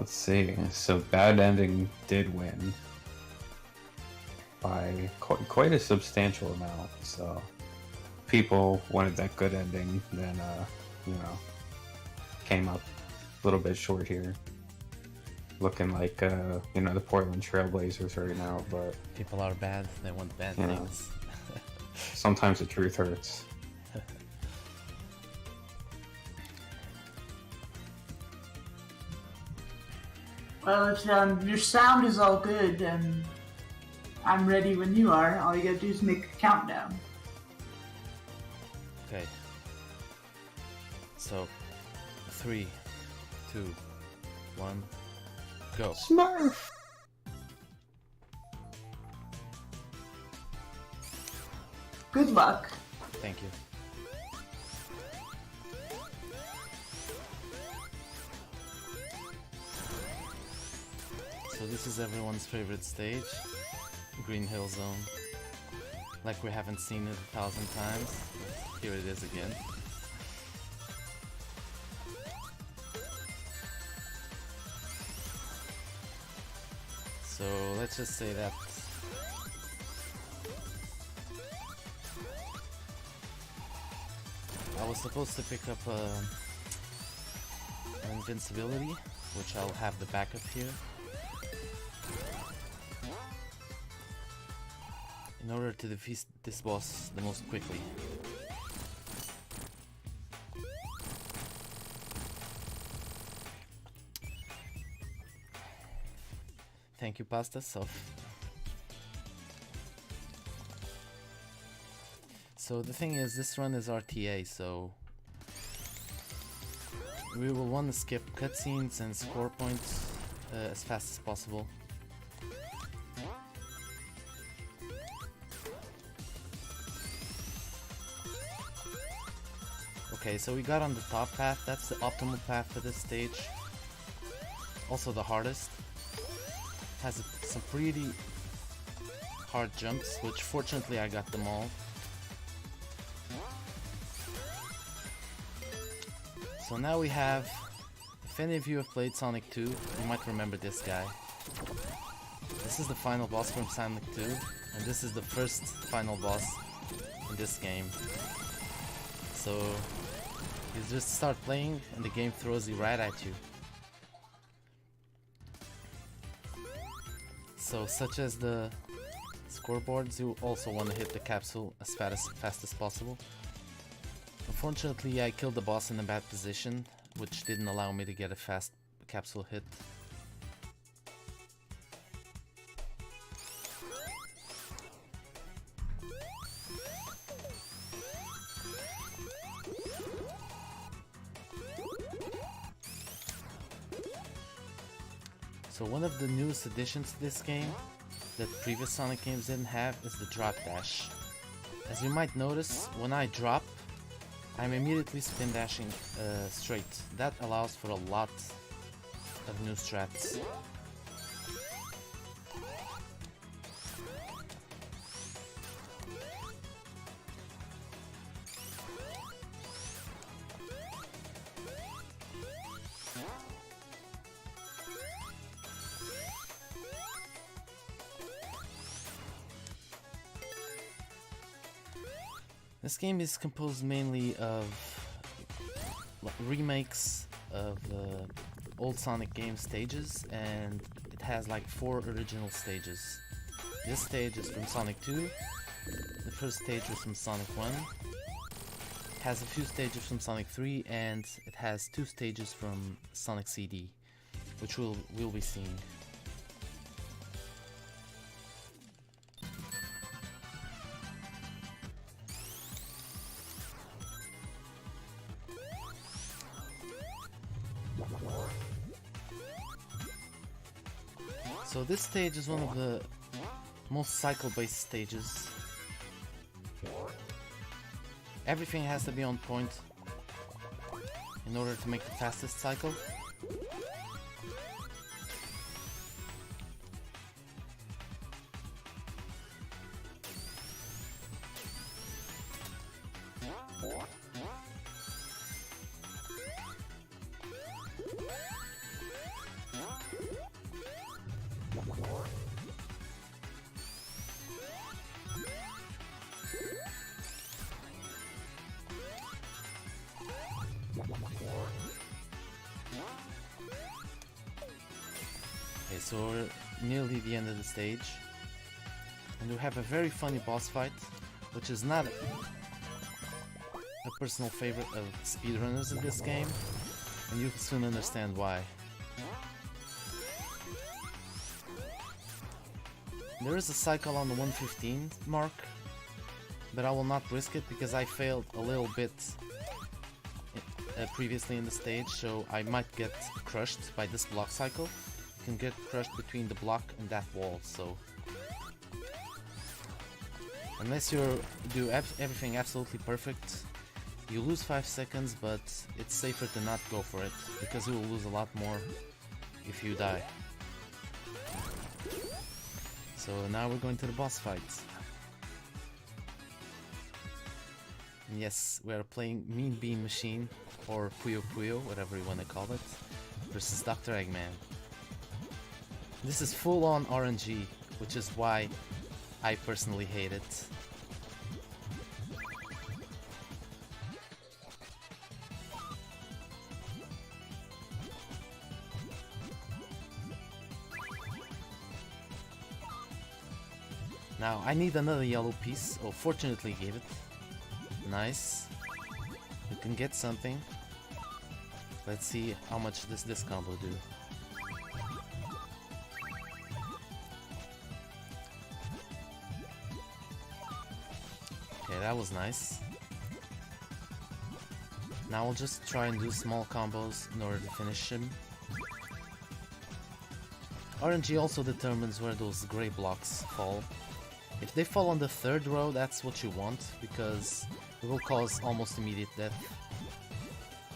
Let's see. So Bad Ending did win by quite a substantial amount. So people wanted that good ending, then you know, came up a little bit short here. Looking like you know, the Portland Trailblazers right now, but people are bad. They want bad things. Sometimes the truth hurts. Well, if your sound is all good and I'm ready when you are, all you gotta do is make a countdown. Okay. So, 3, 2, 1, go. Smurf! Good luck. Thank you. So this is everyone's favorite stage, Green Hill Zone. Like we haven't seen it 1,000 times, here it is again. So let's just say that I was supposed to pick up an invincibility, which I'll have the backup here. In order to defeat this boss the most quickly. Thank you, Pasta Soft. So the thing is, this run is RTA, so we will want to skip cutscenes and score points as fast as possible. Okay, so we got on the top path. That's the optimal path for this stage. Also the hardest. Has some pretty hard jumps, which fortunately I got them all. So now we have, if any of you have played Sonic 2, you might remember this guy. This is the final boss from Sonic 2, and this is the first final boss in this game. So you just start playing and the game throws you right at you. So such as the scoreboards, you also want to hit the capsule as fast as possible. Unfortunately, I killed the boss in a bad position, which didn't allow me to get a fast capsule hit. So one of the newest additions to this game that previous Sonic games didn't have is the drop dash. As you might notice, when I drop, I'm immediately spin dashing straight. That allows for a lot of new strats. This game is composed mainly of remakes of old Sonic game stages, and it has like 4 original stages. This stage is from Sonic 2, the first stage was from Sonic 1, it has a few stages from Sonic 3, and it has 2 stages from Sonic CD, which we'll be seeing. So this stage is one of the most cycle-based stages. Everything has to be on point in order to make the fastest cycle. Okay, so we're nearly the end of the stage. And we have a very funny boss fight, which is not a personal favorite of speedrunners in this game, and you'll soon understand why. There is a cycle on the 115 mark, but I will not risk it because I failed a little bit previously in the stage, so I might get crushed by this block cycle. You can get crushed between the block and that wall, so unless you do everything absolutely perfect, you lose 5 seconds, but it's safer to not go for it, because you will lose a lot more if you die. So now we're going to the boss fight. And yes, we are playing Mean Bean Machine, or Puyo Puyo, whatever you want to call it, versus Dr. Eggman. This is full-on RNG, which is why I personally hate it. Now, I need another yellow piece. Oh, fortunately gave it. Nice. You can get something. Let's see how much does this combo do. Okay, that was nice. Now I'll just try and do small combos in order to finish him. RNG also determines where those gray blocks fall. If they fall on the 3rd row, that's what you want, because it will cause almost immediate death.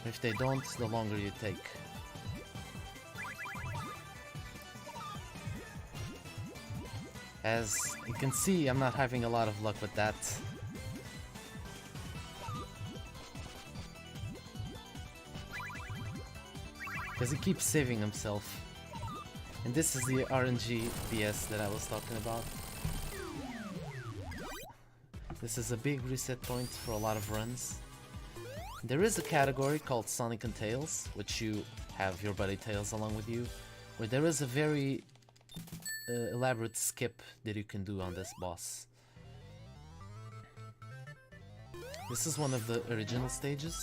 If they don't, the longer you take. As you can see, I'm not having a lot of luck with that. Because he keeps saving himself. And this is the RNG BS that I was talking about. This is a big reset point for a lot of runs. There is a category called Sonic and Tails, which you have your buddy Tails along with you, where there is a very elaborate skip that you can do on this boss. This is one of the original stages.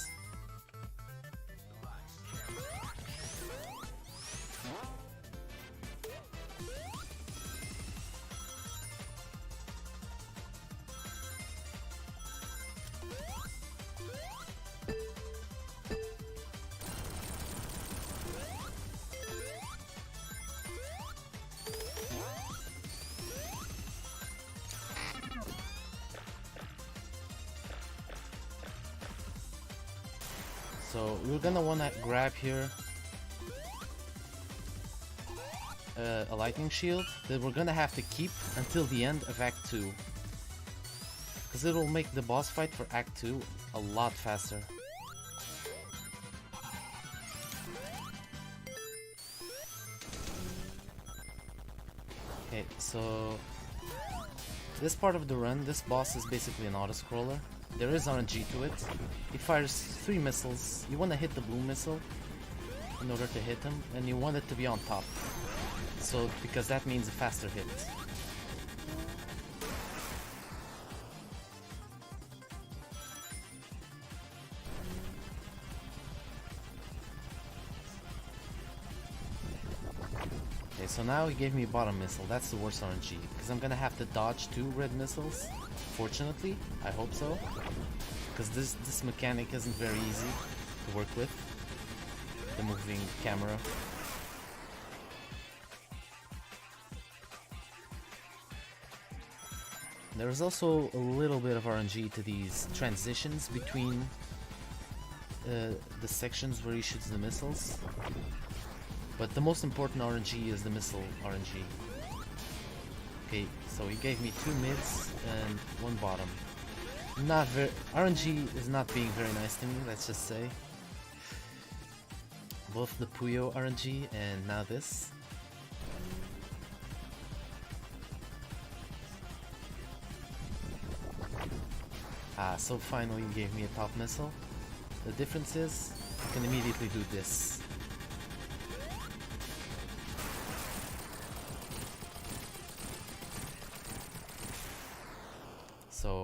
So we're gonna wanna grab here a lightning shield that we're gonna have to keep until the end of Act 2. Because it will make the boss fight for Act 2 a lot faster. Okay, so this part of the run, this boss is basically an auto-scroller. There is RNG to it. He fires 3 missiles. You want to hit the blue missile in order to hit him, and you want it to be on top. So, because that means a faster hit. Okay, so now he gave me a bottom missile. That's the worst RNG, because I'm gonna have to dodge 2 red missiles. Fortunately, I hope so, because this mechanic isn't very easy to work with, the moving camera. There's also a little bit of RNG to these transitions between the sections where he shoots the missiles, but the most important RNG is the missile RNG. Okay, so he gave me 2 mids and 1 bottom. Not very. RNG is not being very nice to me, let's just say. Both the Puyo RNG and now this. So finally he gave me a top missile. The difference is, I can immediately do this.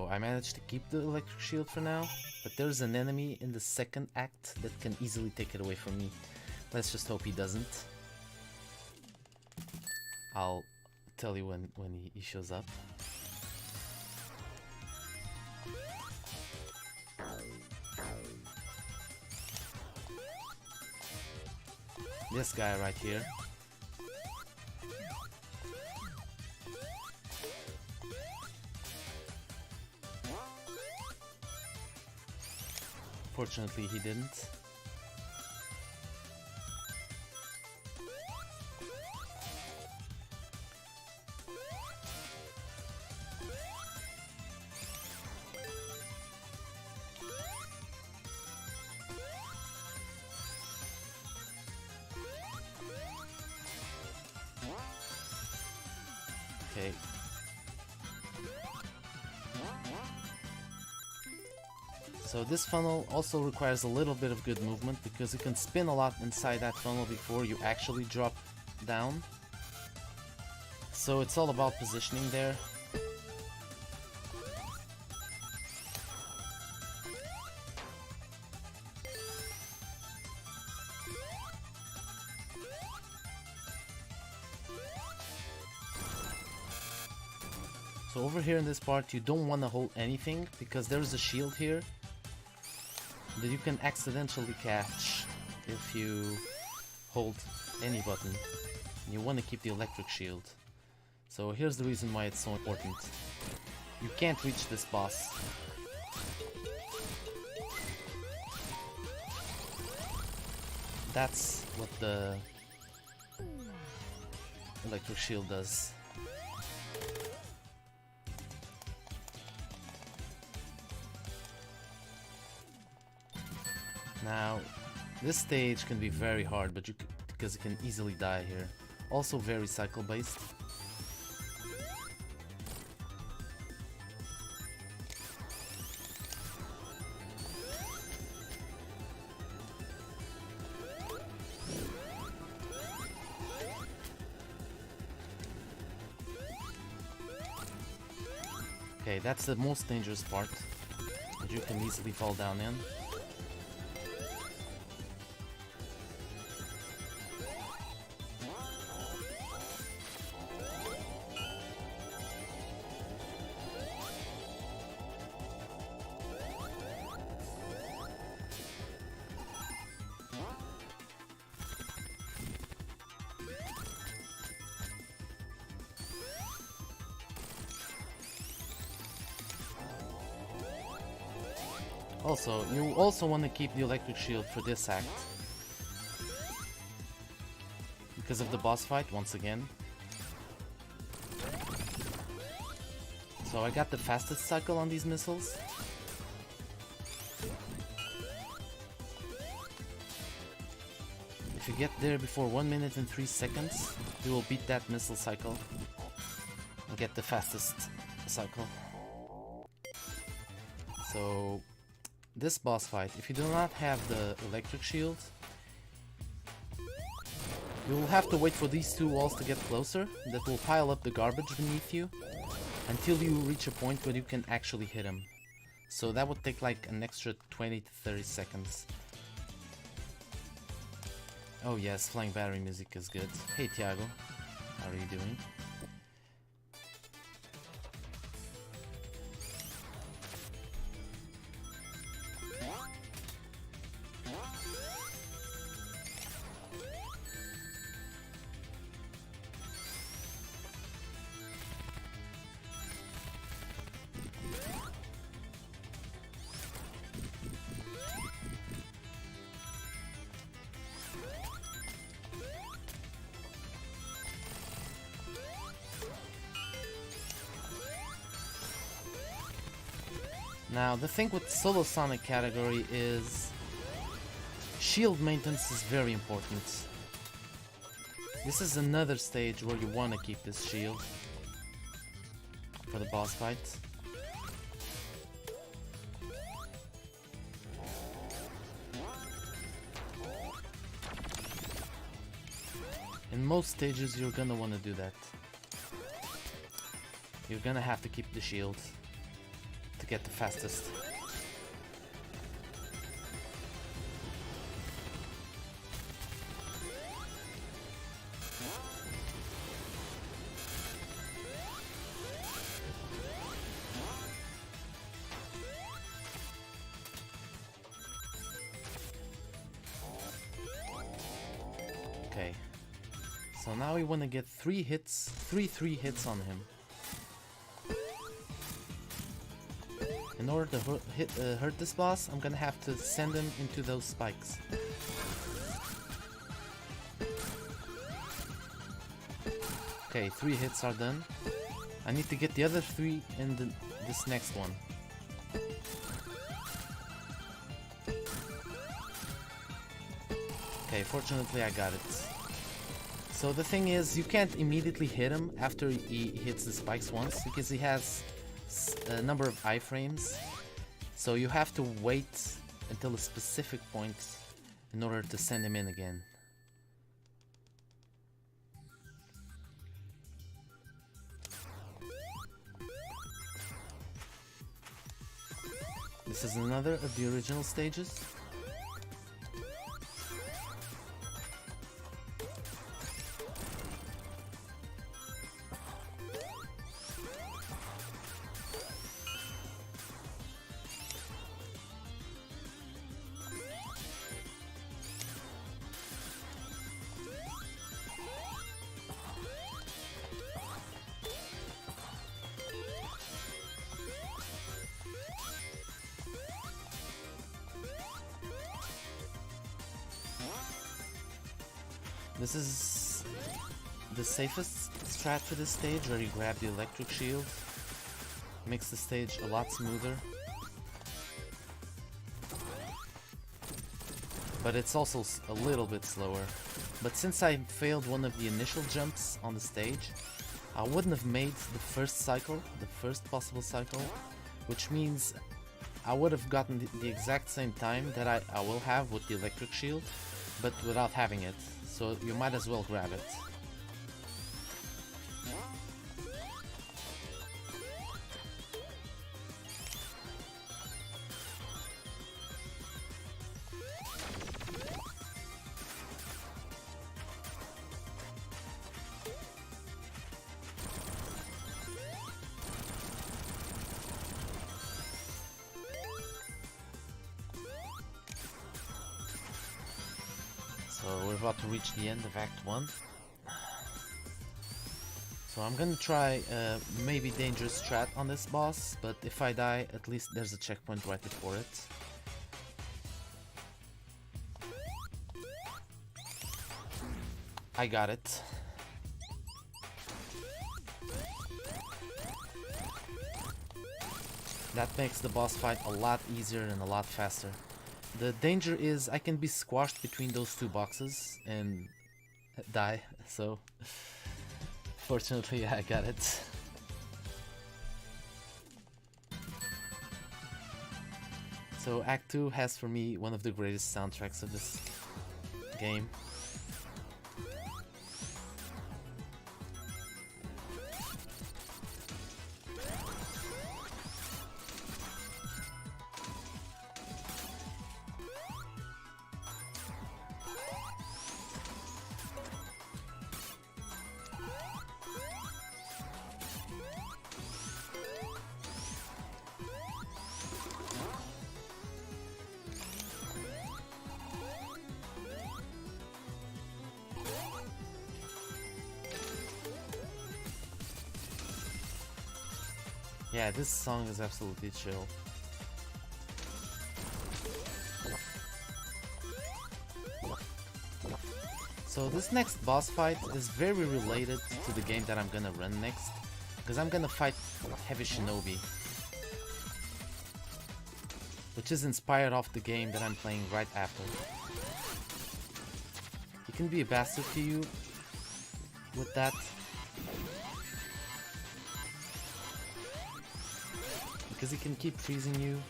So I managed to keep the electric shield for now, but there's an enemy in the second act that can easily take it away from me. Let's just hope he doesn't. I'll tell you when he shows up. This guy right here. Fortunately, he didn't. Okay. So this funnel also requires a little bit of good movement because you can spin a lot inside that funnel before you actually drop down. So it's all about positioning there. So over here in this part you don't want to hold anything because there is a shield here that you can accidentally catch if you hold any button. You want to keep the electric shield. So here's the reason why it's so important. You can't reach this boss. That's what the electric shield does. Now, this stage can be very hard, but because you can easily die here. Also very cycle based. Okay, that's the most dangerous part, that you can easily fall down in. Also, you also want to keep the electric shield for this act. Because of the boss fight, once again. So I got the fastest cycle on these missiles. If you get there before 1 minute and 3 seconds, you will beat that missile cycle and get the fastest cycle. So this boss fight, if you do not have the electric shield, you will have to wait for these two walls to get closer that will pile up the garbage beneath you until you reach a point where you can actually hit him. So that would take like an extra 20 to 30 seconds. Oh yes, flying battery music is good. Hey Tiago, how are you doing? Now, the thing with Solo Sonic category is shield maintenance is very important. This is another stage where you want to keep this shield for the boss fight. In most stages you're gonna want to do that. You're gonna have to keep the shield to get the fastest. Okay, so now we want to get 3 hits, 3 hits on him. In order to hurt this boss, I'm gonna have to send him into those spikes. Okay, 3 hits are done. I need to get the other 3 in this next one. Okay, fortunately I got it. So the thing is, you can't immediately hit him after he hits the spikes once, because he has a number of iframes. So you have to wait until a specific point in order to send him in again. This is another of the original stages. This is the safest strat for this stage, where you grab the electric shield. Makes the stage a lot smoother. But it's also a little bit slower. But since I failed one of the initial jumps on the stage, I wouldn't have made the first cycle, the first possible cycle, which means I would have gotten the exact same time that I will have with the electric shield, but without having it. So you might as well grab it. So we're about to reach the end of Act 1. So I'm gonna try maybe dangerous strat on this boss, but if I die, at least there's a checkpoint right before it. I got it. That makes the boss fight a lot easier and a lot faster. The danger is I can be squashed between those 2 boxes and die, so fortunately I got it. So Act 2 has for me one of the greatest soundtracks of this game. Yeah, this song is absolutely chill. So this next boss fight is very related to the game that I'm gonna run next, because I'm gonna fight Heavy Shinobi, which is inspired off the game that I'm playing right after. He can be a bastard to you with that. Because he can keep freezing you.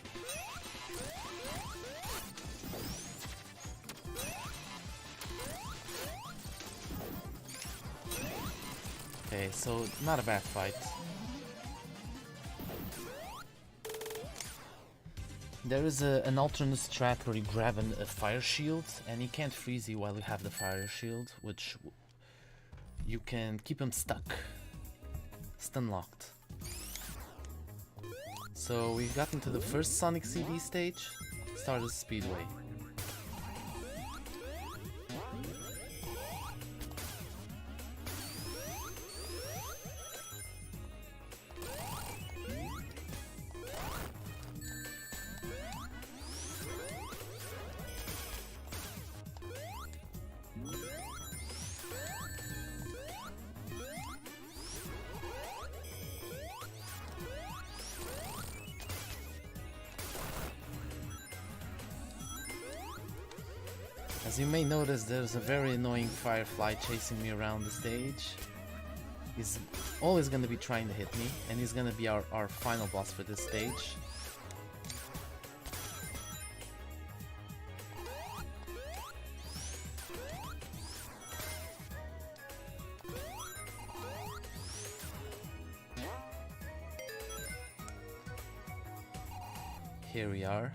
Okay, so not a bad fight. There is an alternate strat where you grab a fire shield and he can't freeze you while you have the fire shield, which you can keep him stuck, stun locked. So we've gotten to the first Sonic CD stage, Stardust Speedway. As you may notice, there's a very annoying firefly chasing me around the stage. He's always going to be trying to hit me, and he's going to be our final boss for this stage. Here we are.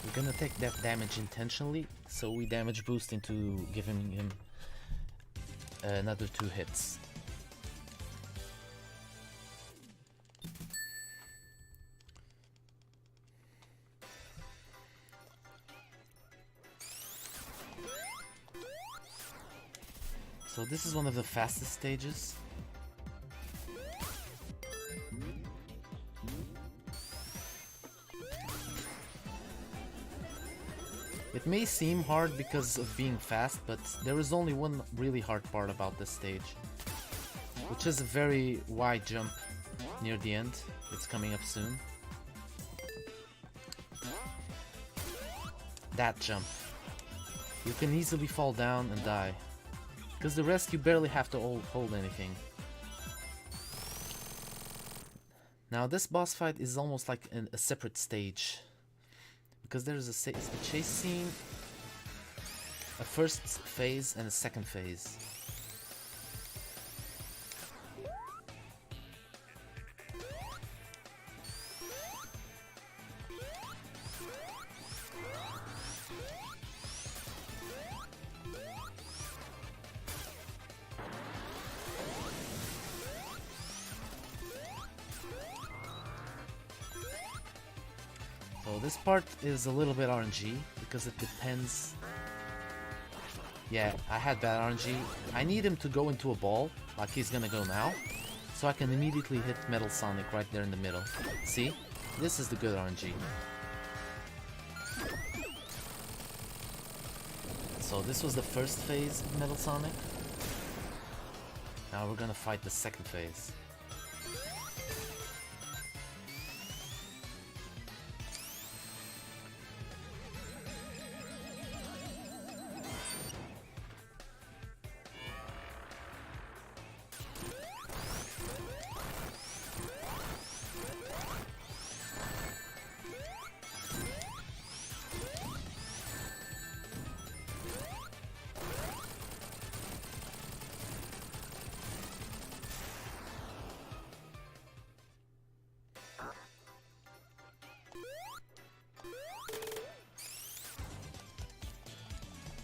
We're gonna take that damage intentionally, so we damage boost into giving him another 2 hits. So this is one of the fastest stages. It may seem hard because of being fast, but there is only one really hard part about this stage, which is a very wide jump near the end. It's coming up soon. That jump. You can easily fall down and die, because the rest you barely have to hold anything. Now this boss fight is almost like a separate stage, because there's a chase scene, a first phase and a second phase. So this part is a little bit RNG, because it depends. Yeah, I had bad RNG. I need him to go into a ball, like he's gonna go now, so I can immediately hit Metal Sonic right there in the middle. See? This is the good RNG. So this was the first phase of Metal Sonic. Now we're gonna fight the second phase.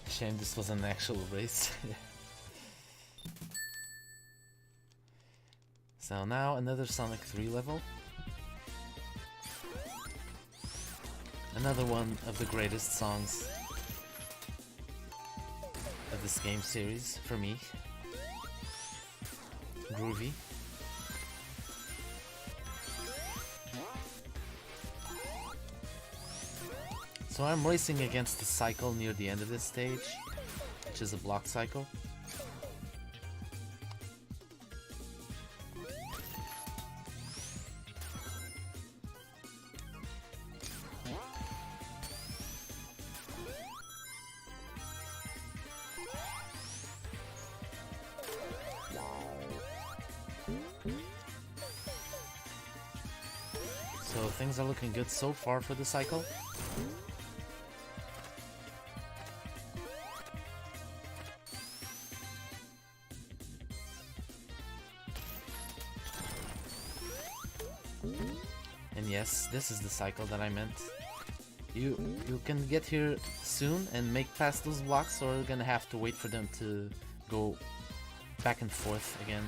Shame this was an actual race. So now another Sonic 3 level. Another one of the greatest songs of this game series for me. Groovy. So I'm racing against the cycle near the end of this stage, which is a block cycle. So things are looking good so far for the cycle. And yes, this is the cycle that I meant. You can get here soon and make past those blocks, or you're gonna have to wait for them to go back and forth again.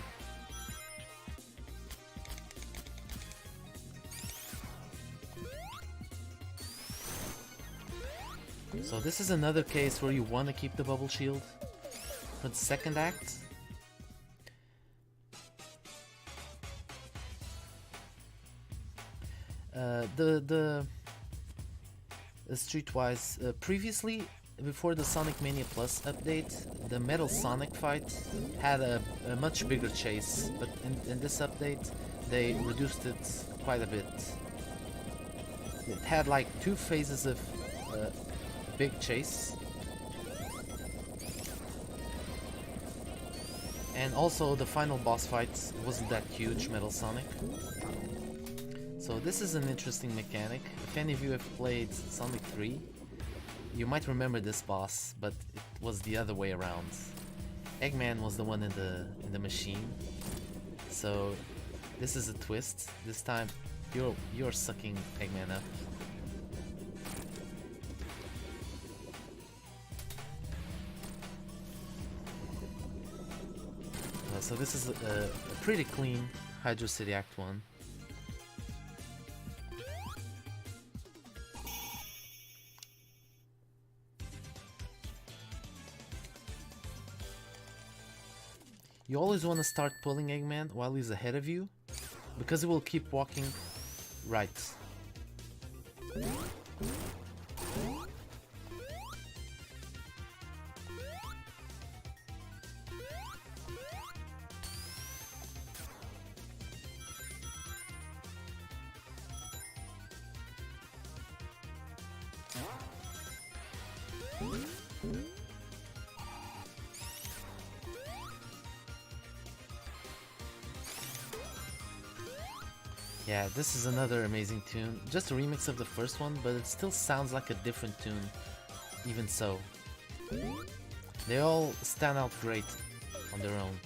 So this is another case where you want to keep the bubble shield for the second act. Streetwise, previously, before the Sonic Mania Plus update, the Metal Sonic fight had a much bigger chase, but in this update they reduced it quite a bit. It had like 2 phases of big chase, and also the final boss fight wasn't that huge, Metal Sonic. So this is an interesting mechanic. If any of you have played Sonic 3, you might remember this boss, but it was the other way around. Eggman was the one in the machine. So this is a twist. This time you're sucking Eggman up. So this is a pretty clean Hydro City Act 1. You always want to start pulling Eggman while he's ahead of you, because he will keep walking right. Yeah, this is another amazing tune. Just a remix of the first one, but it still sounds like a different tune, even so. They all stand out great on their own.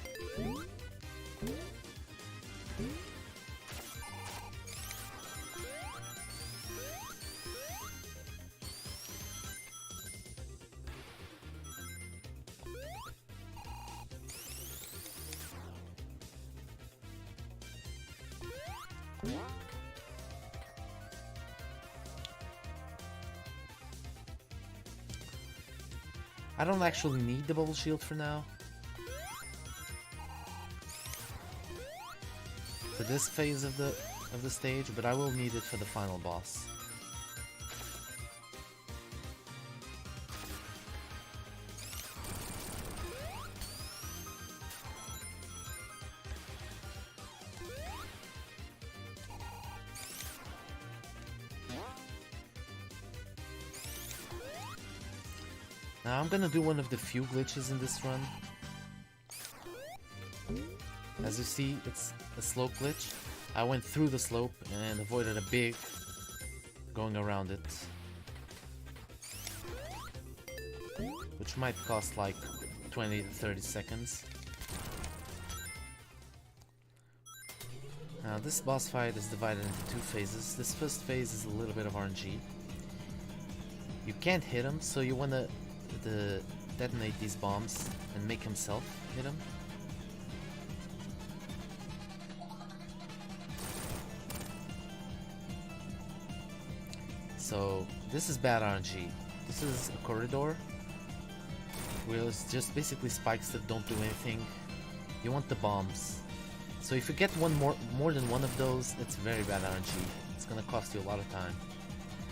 I don't actually need the bubble shield for now. For this phase of the stage, but I will need it for the final boss. Now I'm gonna do one of the few glitches in this run. As you see, it's a slope glitch. I went through the slope and avoided a big going around it, which might cost like 20 to 30 seconds. Now this boss fight is divided into 2 phases. This first phase is a little bit of RNG. You can't hit him, so you wanna detonate these bombs and make himself hit him. So this is bad RNG. This is a corridor where it's just basically spikes that don't do anything. You want the bombs. So if you get more than one of those, it's very bad RNG. It's gonna cost you a lot of time.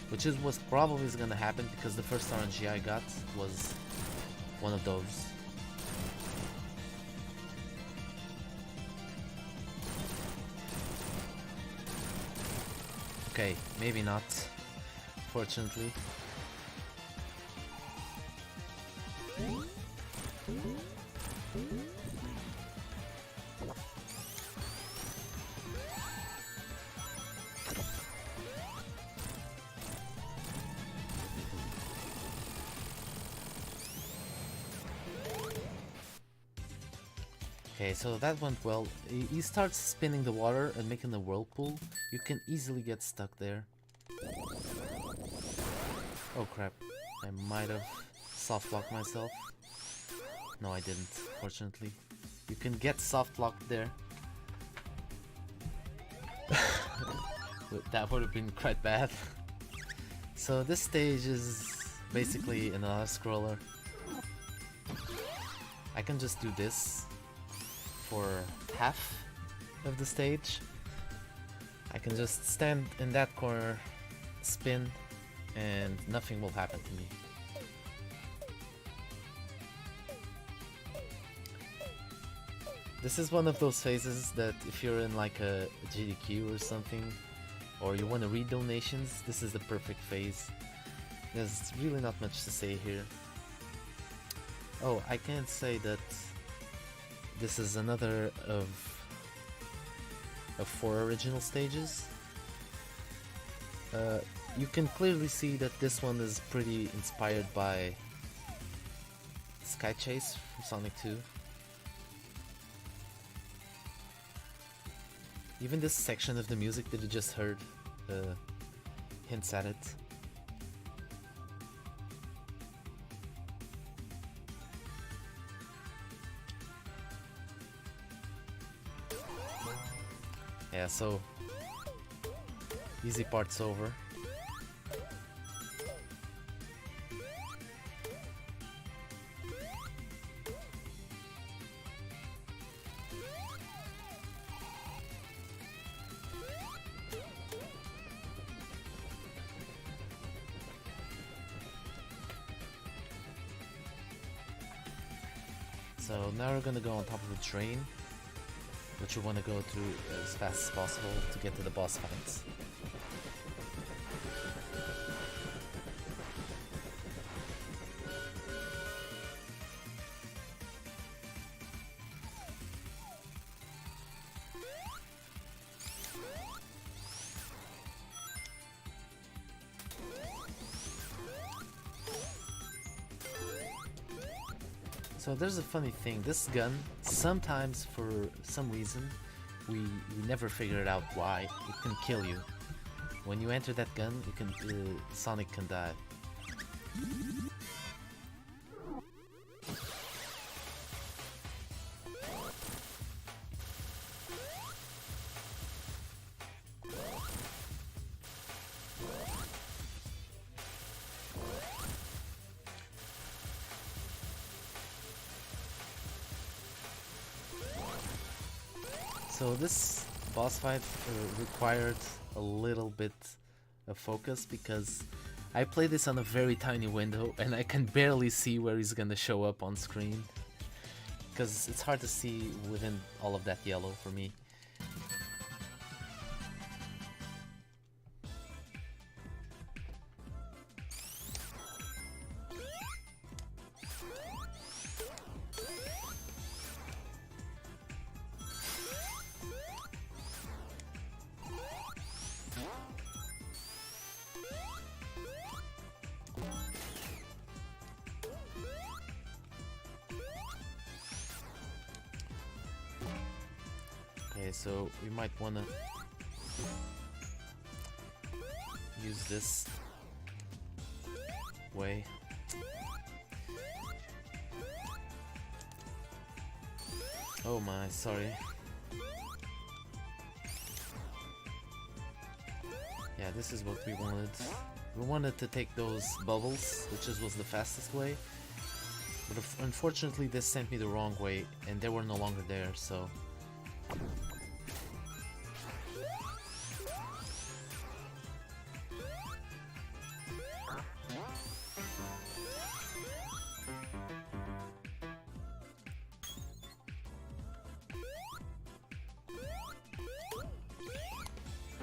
Which is what's probably is gonna happen, because the first RNG I got was one of those. Okay, maybe not, fortunately. Okay, so that went well. He starts spinning the water and making a whirlpool. You can easily get stuck there. Oh crap, I might have soft locked myself. No, I didn't, fortunately. You can get soft locked there. That would have been quite bad. So this stage is basically another scroller. I can just do this for half of the stage. I can just stand in that corner, spin, and nothing will happen to me. This is one of those phases that if you're in like a GDQ or something, or you want to read donations, this is the perfect phase. There's really not much to say here. Oh, I can't say that this is another of 4 original stages. You can clearly see that this one is pretty inspired by Sky Chase from Sonic 2. Even this section of the music that you just heard hints at it. Yeah, so easy part's over. So now we're gonna go on top of a train, which we want to go through as fast as possible to get to the boss fights. So there's a funny thing, this gun, sometimes for some reason, we never figured out why, it can kill you. When you enter that gun, you can, Sonic can die. So this boss fight required a little bit of focus because I play this on a very tiny window and I can barely see where he's gonna show up on screen because it's hard to see within all of that yellow for me. Okay, so we might wanna use this way. Oh my, sorry. Yeah, this is what we wanted. We wanted to take those bubbles, which was the fastest way. But unfortunately this sent me the wrong way and they were no longer there, so...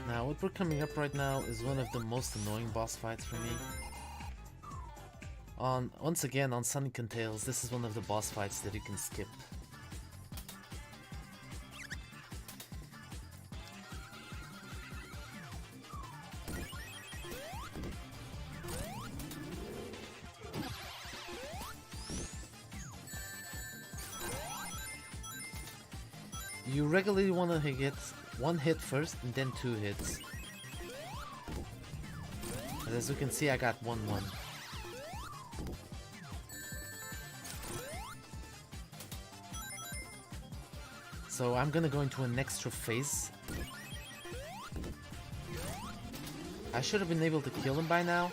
Now, what we're coming up right now is one of the most annoying boss fights for me. Once again, on Sonic and Tails, this is one of the boss fights that you can skip. You regularly want to get one hit first and then 2 hits. And as you can see, I got 1-1. So I'm gonna go into an extra phase. I should have been able to kill him by now.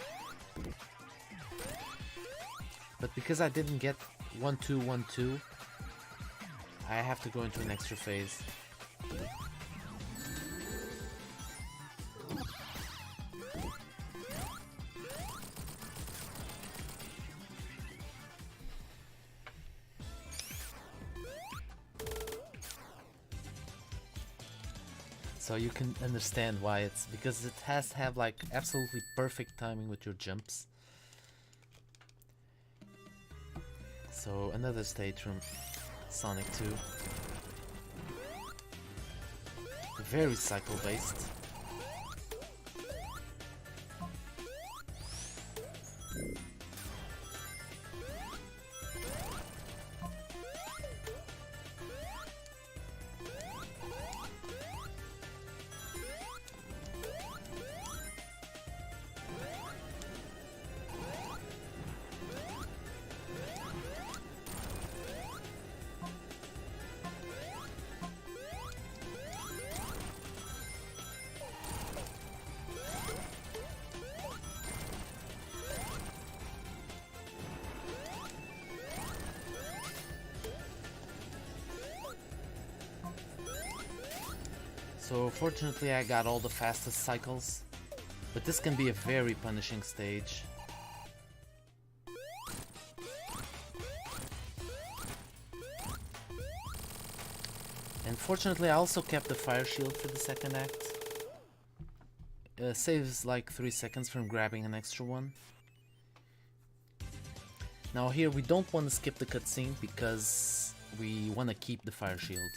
But because I didn't get 1-2, 1-2, I have to go into an extra phase. So you can understand why it's because it has to have like absolutely perfect timing with your jumps. So another stage from Sonic 2. Very cycle based. So fortunately I got all the fastest cycles, but this can be a very punishing stage. And fortunately I also kept the fire shield for the second act. Saves like 3 seconds from grabbing an extra one. Now here we don't want to skip the cutscene because we want to keep the fire shield.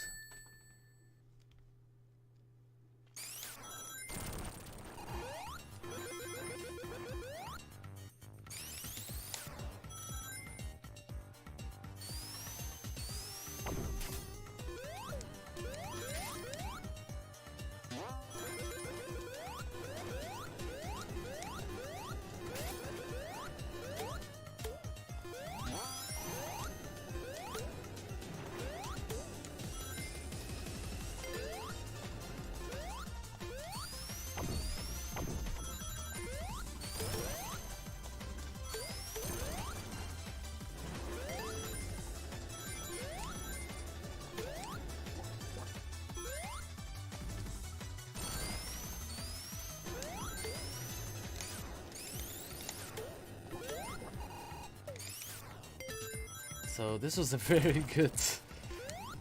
So this was a very good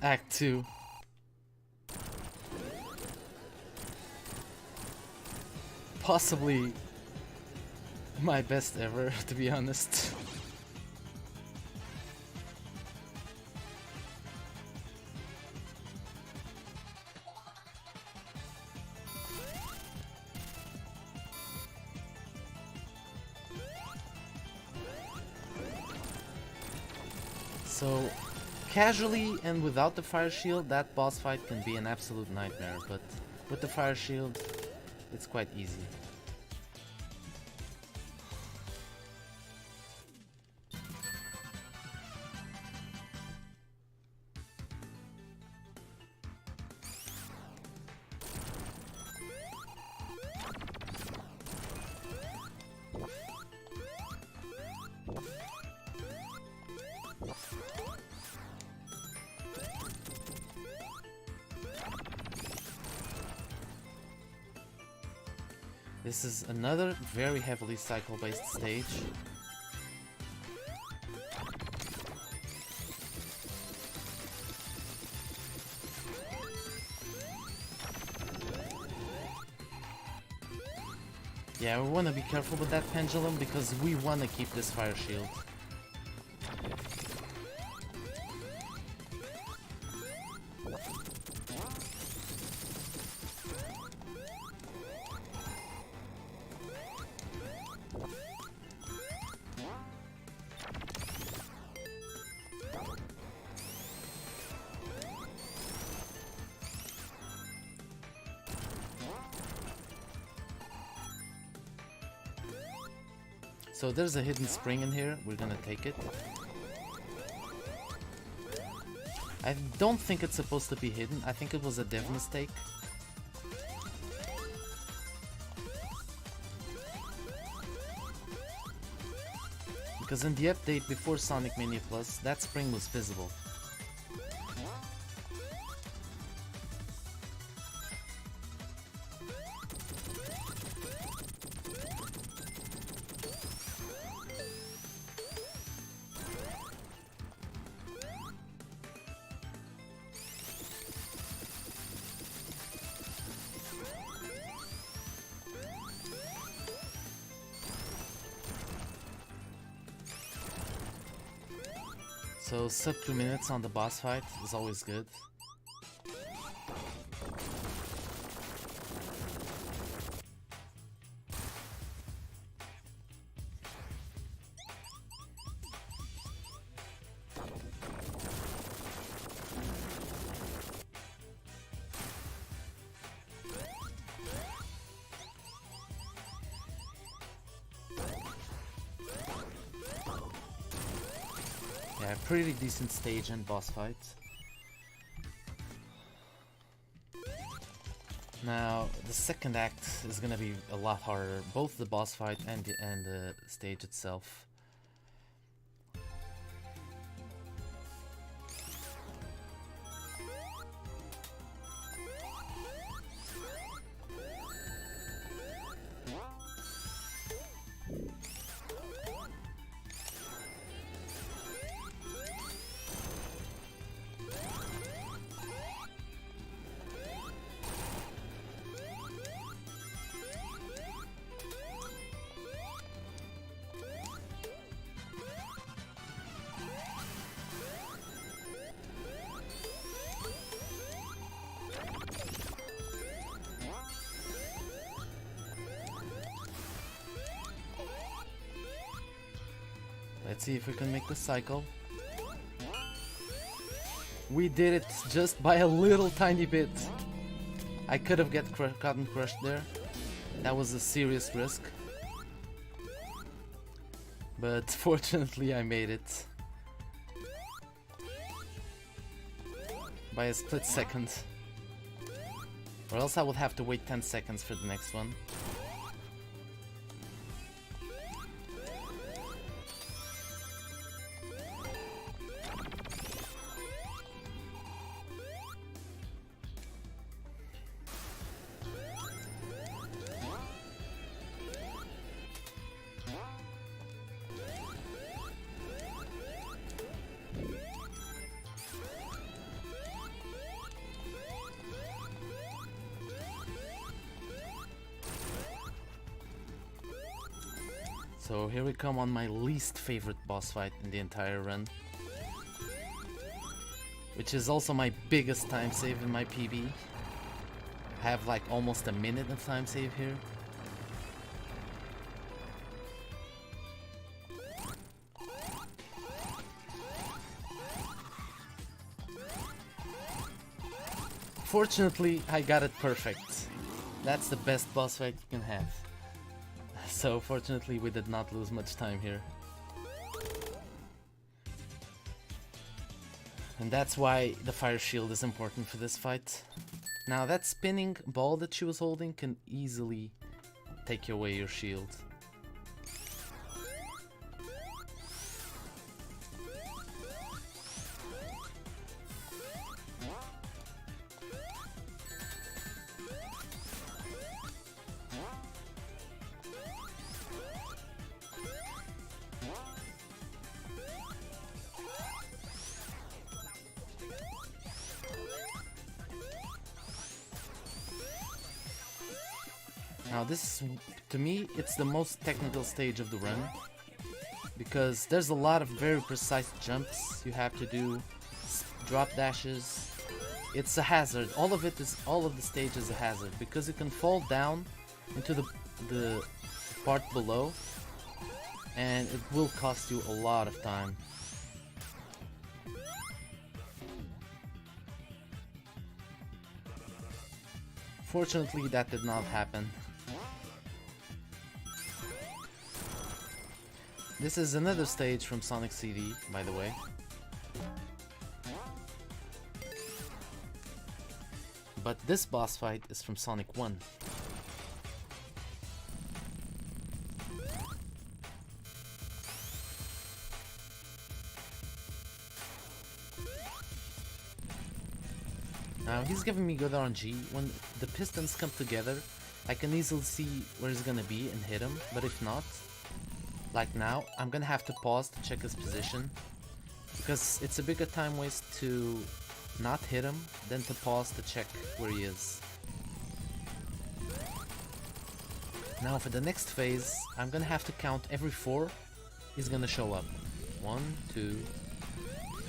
Act 2. Possibly my best ever, to be honest. So, casually and without the fire shield, that boss fight can be an absolute nightmare, but with the fire shield, it's quite easy. This is another very heavily cycle-based stage. Yeah, we want to be careful with that pendulum because we want to keep this fire shield. So there's a hidden spring in here, we're gonna take it. I don't think it's supposed to be hidden, I think it was a dev mistake. Because in the update before Sonic Mania Plus, that spring was visible. So sub 2 minutes on the boss fight is always good. Yeah, pretty decent stage and boss fight. Now, the second act is gonna be a lot harder, both the boss fight and the stage itself. Let's see if we can make the cycle. We did it just by a little tiny bit. I could have gotten crushed there. That was a serious risk. But fortunately I made it. By a split second. Or else I would have to wait 10 seconds for the next one. So here we come on my least favorite boss fight in the entire run. Which is also my biggest time save in my PB. I have like almost a minute of time save here. Fortunately, I got it perfect. That's the best boss fight you can have. So fortunately we did not lose much time here. And that's why the fire shield is important for this fight. Now that spinning ball that she was holding can easily take away your shield. Now this, to me, it's the most technical stage of the run, because there's a lot of very precise jumps you have to do, drop dashes. It's a hazard. All of the stage is a hazard, because you can fall down into the part below, and it will cost you a lot of time. Fortunately, that did not happen. This is another stage from Sonic CD, by the way. But this boss fight is from Sonic 1. Now he's giving me good RNG. When the pistons come together, I can easily see where he's gonna be and hit him, but if not, like now, I'm gonna have to pause to check his position, because it's a bigger time waste to not hit him than to pause to check where he is. Now for the next phase, I'm gonna have to count every 4 he's gonna show up. 1, 2,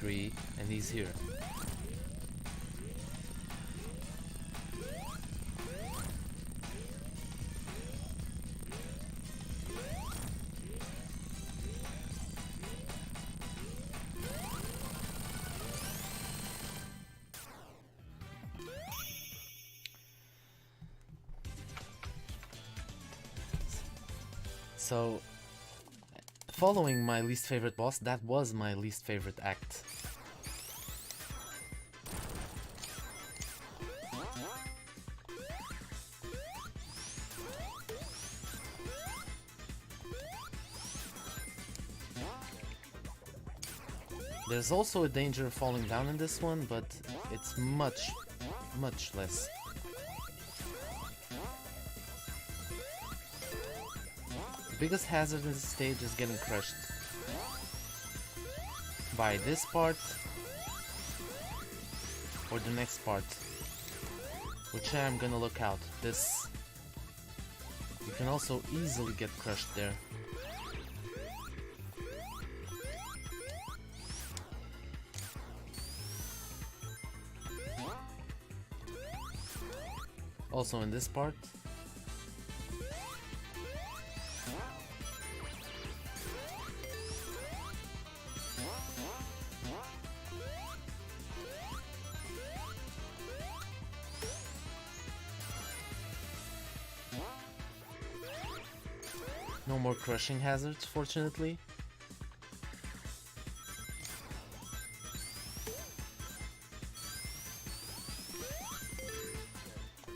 3, and he's here. So, following my least favorite boss, that was my least favorite act. There's also a danger of falling down in this one, but it's much less. The biggest hazard in this stage is getting crushed by this part or the next part, which I'm gonna look out. This, you can also easily get crushed there. Also in this part. No more crushing hazards, fortunately.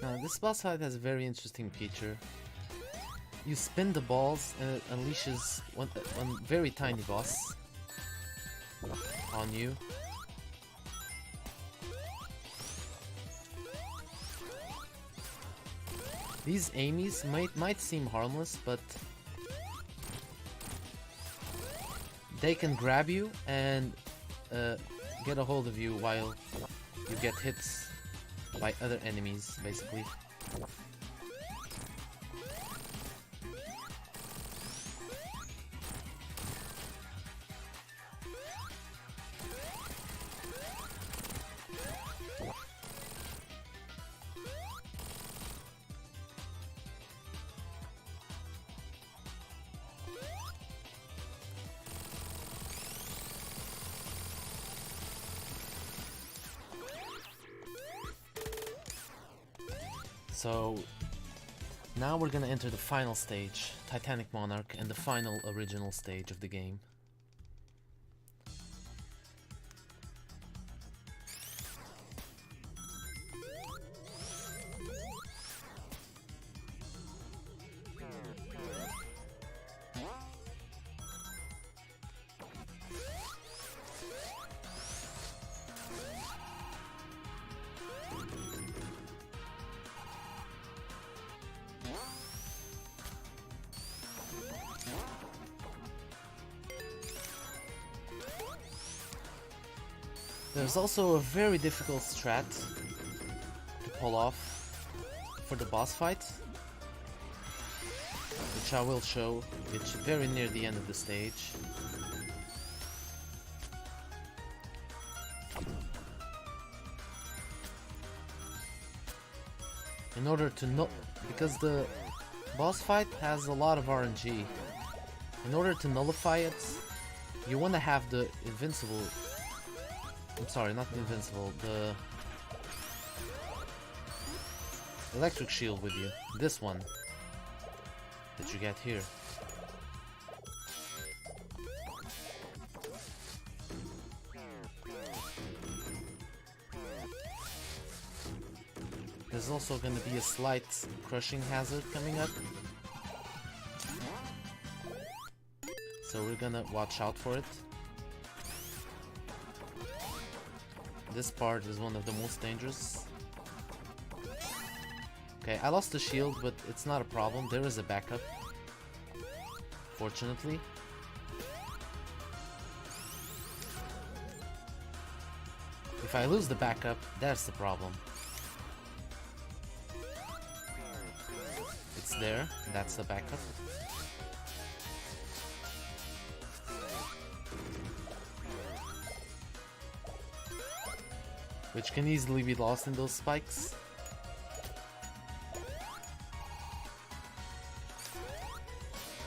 Now, this boss fight has a very interesting feature. You spin the balls and it unleashes one very tiny boss on you. These Amy's might seem harmless, but they can grab you and get a hold of you while you get hits by other enemies, basically. So now we're gonna enter the final stage, Titanic Monarch, and the final original stage of the game. There's also a very difficult strat to pull off for the boss fight, which I will show, which is very near the end of the stage. In order to because the boss fight has a lot of RNG. In order to nullify it, you want to have the invincible. I'm sorry, not invincible, the electric shield with you. This one that you get here. There's also going to be a slight crushing hazard coming up. So we're gonna watch out for it. This part is one of the most dangerous. Okay, I lost the shield, but it's not a problem. There is a backup, fortunately. If I lose the backup, that's the problem. It's there, that's the backup. Which can easily be lost in those spikes.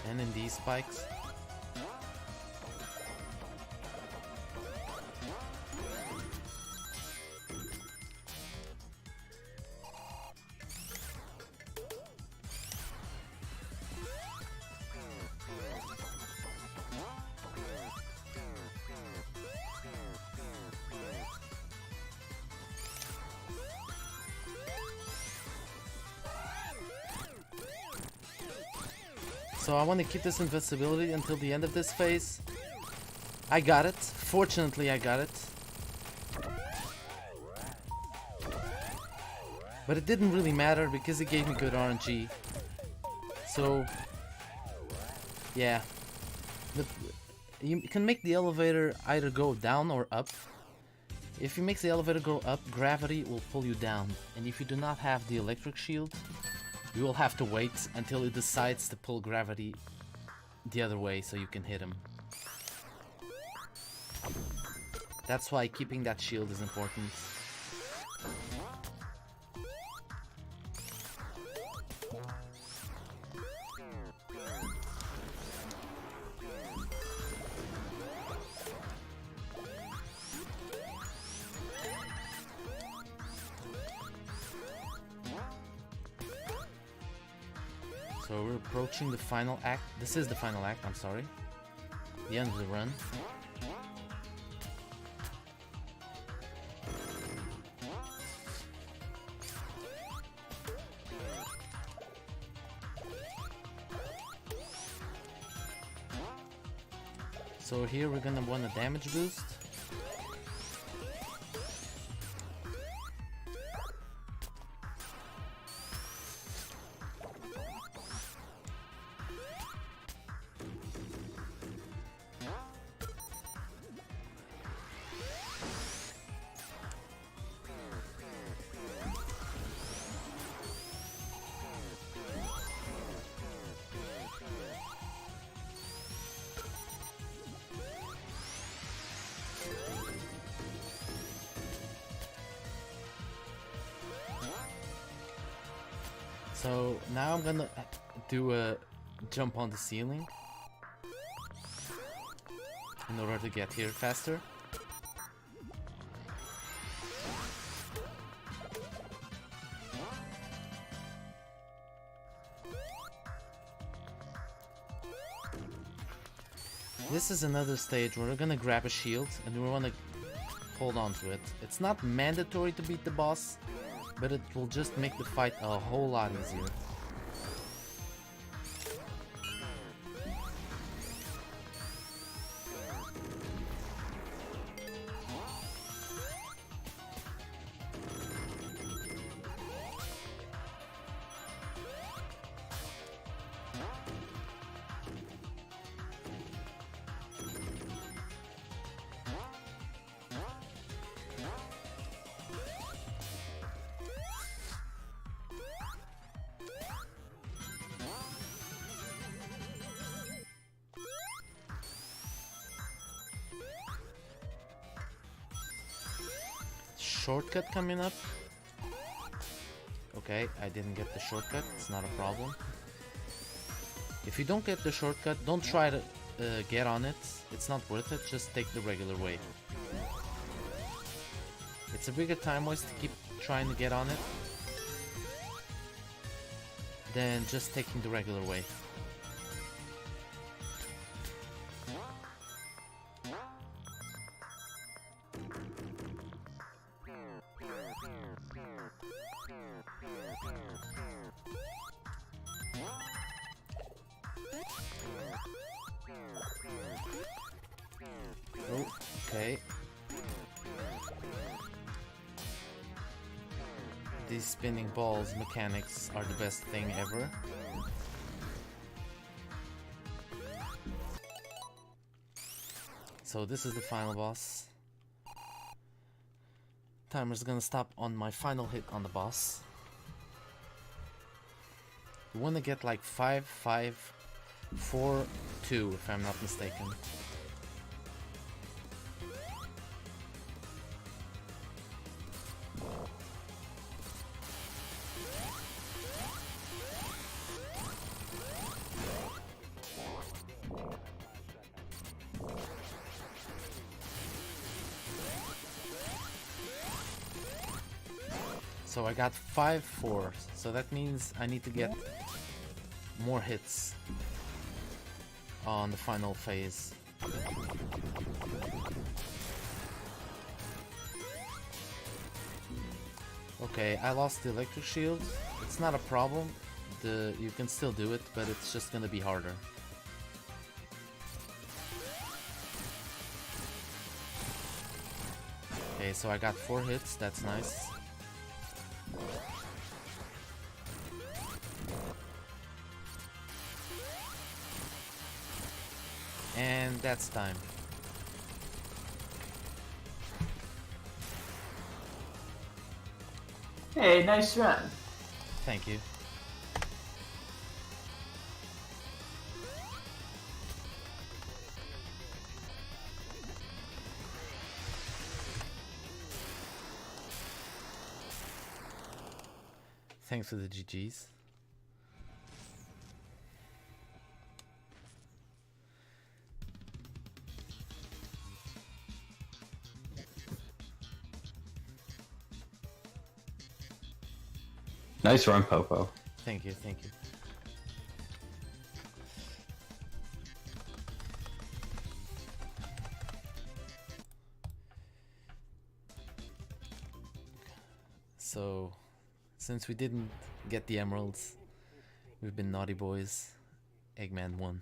And in these spikes. So I want to keep this invincibility until the end of this phase. I got it. Fortunately, I got it. But it didn't really matter because it gave me good RNG. So, yeah. You can make the elevator either go down or up. If you make the elevator go up, gravity will pull you down. And if you do not have the electric shield, you will have to wait until it decides to pull gravity the other way so you can hit him. That's why keeping that shield is important. So we're approaching the final act. This is the final act, I'm sorry. The end of the run. So here we're gonna want a damage boost. So now I'm gonna do a jump on the ceiling in order to get here faster. This is another stage where we're gonna grab a shield and we wanna hold on to it. It's not mandatory to beat the boss, but it will just make the fight a whole lot easier. Shortcut coming up. Okay, I didn't get the shortcut, it's not a problem. If you don't get the shortcut, don't try to get on it, it's not worth it, just take the regular way. It's a bigger time waste to keep trying to get on it than just taking the regular way. Oh, okay. These spinning balls mechanics are the best thing ever. So this is the final boss. Timer's gonna stop on my final hit on the boss. You wanna get like 5, 5, 4, 2 if I'm not mistaken. So I got 5, 4, so that means I need to get more hits on the final phase. Okay, I lost the electric shield. It's not a problem. You can still do it, but it's just gonna be harder. Okay, so I got 4 hits, that's nice. And that's time. Hey, nice run. Thank you. Thanks for the GGs. Nice run, Popo. Thank you, thank you. So, since we didn't get the emeralds, we've been naughty boys. Eggman won.